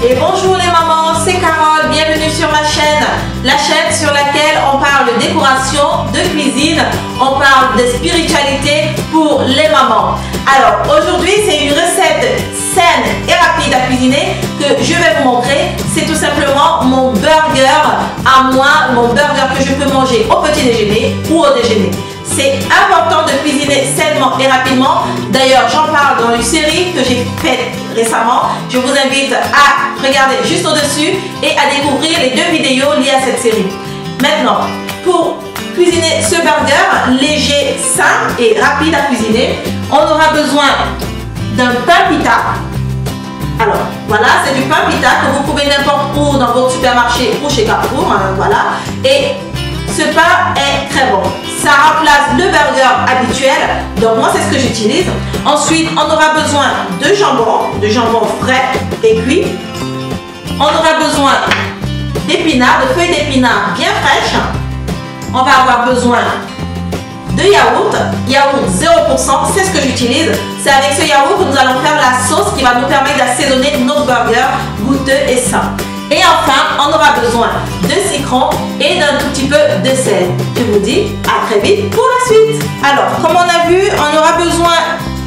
Et bonjour les mamans, c'est Carole, bienvenue sur ma chaîne sur laquelle on parle de décoration, de cuisine, on parle de spiritualité pour les mamans. Alors aujourd'hui c'est une recette saine et rapide à cuisiner que je vais vous montrer. C'est tout simplement mon burger à moi, mon burger que je peux manger au petit déjeuner ou au déjeuner. C'est important de cuisiner sainement et rapidement. D'ailleurs, j'en parle dans une série que j'ai faite récemment. Je vous invite à regarder juste au-dessus et à découvrir les 2 vidéos liées à cette série. Maintenant, pour cuisiner ce burger léger, sain et rapide à cuisiner, on aura besoin d'un pain pita. Alors, voilà, c'est du pain pita que vous trouvez n'importe où dans votre supermarché ou chez Carrefour. Voilà. Et ce pain est très bon. Ça remplace le burger habituel. Donc moi c'est ce que j'utilise. Ensuite on aura besoin de jambon frais et cuit. On aura besoin d'épinards, de feuilles d'épinards bien fraîches. On va avoir besoin de yaourt 0%, c'est ce que j'utilise. C'est avec ce yaourt que nous allons faire la sauce qui va nous permettre d'assaisonner nos burgers goûteux et sains. Et enfin, on aura besoin de citron et d'un tout petit peu de sel. Je vous dis à très vite pour la suite. Alors, comme on a vu, on aura besoin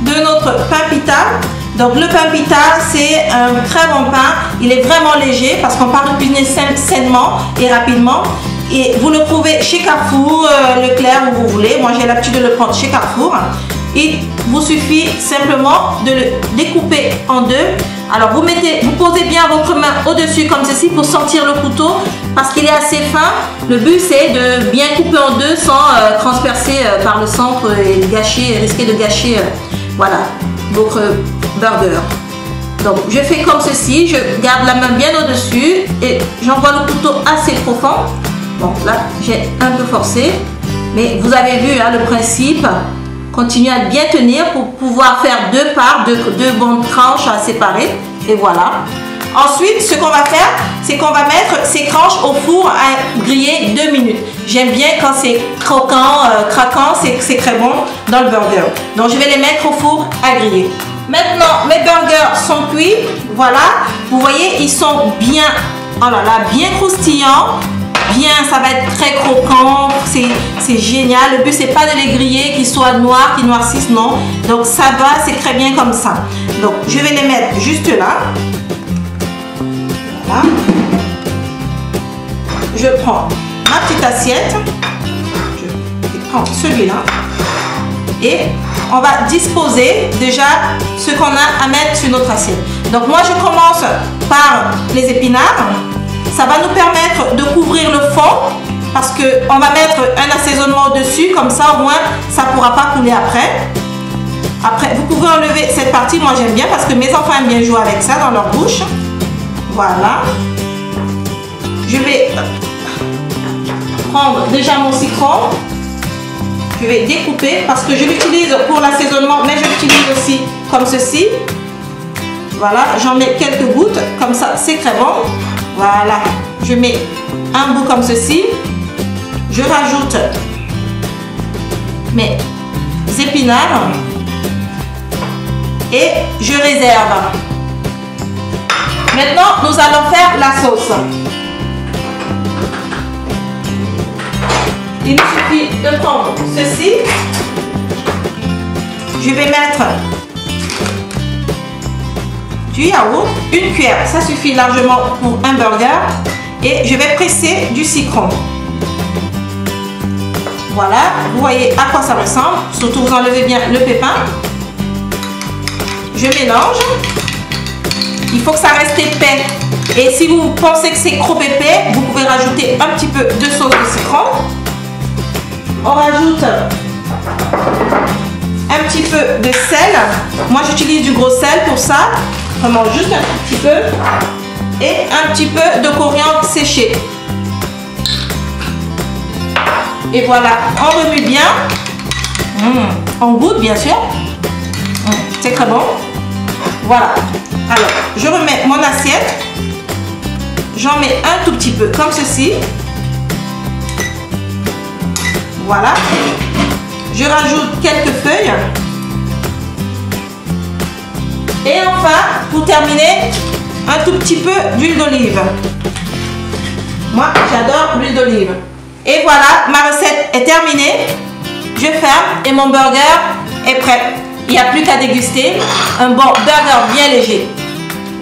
de notre pain pita. Donc le pain pita, c'est un très bon pain. Il est vraiment léger parce qu'on parle de cuisiner sainement et rapidement. Et vous le trouvez chez Carrefour, Leclerc, où vous voulez. Moi, j'ai l'habitude de le prendre chez Carrefour. Il vous suffit simplement de le découper en deux. Alors vous posez bien votre main au-dessus comme ceci pour sortir le couteau parce qu'il est assez fin. Le but c'est de bien couper en deux sans transpercer par le centre et risquer de gâcher voilà, votre burger. Donc je fais comme ceci, je garde la main bien au-dessus et j'envoie le couteau assez profond. Bon là j'ai un peu forcé, mais vous avez vu hein, le principe. Continuez à bien tenir pour pouvoir faire deux parts, deux bonnes tranches à séparer. Et voilà. Ensuite, ce qu'on va faire, c'est qu'on va mettre ces tranches au four à griller 2 minutes. J'aime bien quand c'est croquant, craquant, c'est très bon dans le burger. Donc, je vais les mettre au four à griller. Maintenant, mes burgers sont cuits. Voilà. Vous voyez, ils sont bien, oh là là, bien croustillants. Bien, ça va être très croquant, c'est génial. Le but c'est pas de les griller, qu'ils soient noirs, qu'ils noircissent, non. Donc ça va, c'est très bien comme ça. Donc je vais les mettre juste là. Voilà. Je prends ma petite assiette. Je prends celui-là. Et on va disposer déjà ce qu'on a à mettre sur notre assiette. Donc moi je commence par les épinards. Ça va nous permettre de couvrir le fond parce qu'on va mettre un assaisonnement au-dessus, comme ça au moins ça ne pourra pas couler après. Après, vous pouvez enlever cette partie, moi j'aime bien parce que mes enfants aiment bien jouer avec ça dans leur bouche. Voilà. Je vais prendre déjà mon citron. Je vais découper parce que je l'utilise pour l'assaisonnement, mais je l'utilise aussi comme ceci. Voilà, j'en mets quelques gouttes, comme ça c'est très bon. Voilà, je mets un bout comme ceci. Je rajoute mes épinards et je réserve. Maintenant, nous allons faire la sauce. Il nous suffit de prendre ceci. Je vais mettre du yaourt, une cuillère, ça suffit largement pour un burger. Et je vais presser du citron. Voilà, vous voyez à quoi ça ressemble. Surtout vous enlevez bien le pépin. Je mélange. Il faut que ça reste épais. Et si vous pensez que c'est trop épais, vous pouvez rajouter un petit peu de sauce de citron. On rajoute un petit peu de sel. Moi j'utilise du gros sel pour ça. Vraiment juste un petit peu. Et un petit peu de coriandre séché. Et voilà, on remue bien. On goûte bien sûr. C'est très bon. Voilà. Alors, je remets mon assiette. J'en mets un tout petit peu comme ceci. Voilà. Je rajoute quelques feuilles. Et enfin, pour terminer, un tout petit peu d'huile d'olive. Moi, j'adore l'huile d'olive. Et voilà, ma recette est terminée. Je ferme et mon burger est prêt. Il n'y a plus qu'à déguster un bon burger bien léger.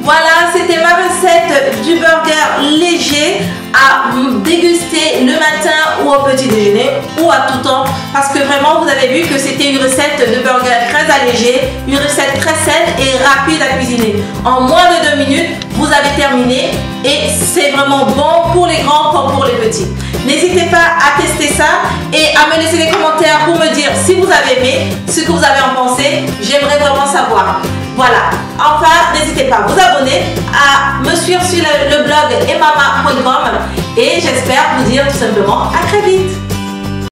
Voilà, c'était ma recette du burger léger à déguster le matin ou au petit déjeuner ou à tout temps, parce que vraiment vous avez vu que c'était une recette de burger très allégée, une recette très saine et rapide à cuisiner. En moins de 2 minutes, vous avez terminé et c'est vraiment bon pour les grands comme pour les petits. N'hésitez pas à tester ça et à me laisser des commentaires pour me dire si vous avez aimé, ce que vous avez en pensé. J'aimerais vraiment savoir. Voilà. Enfin, n'hésitez pas à vous abonner, à me suivre sur le blog emama.com et j'espère vous dire tout simplement à très vite.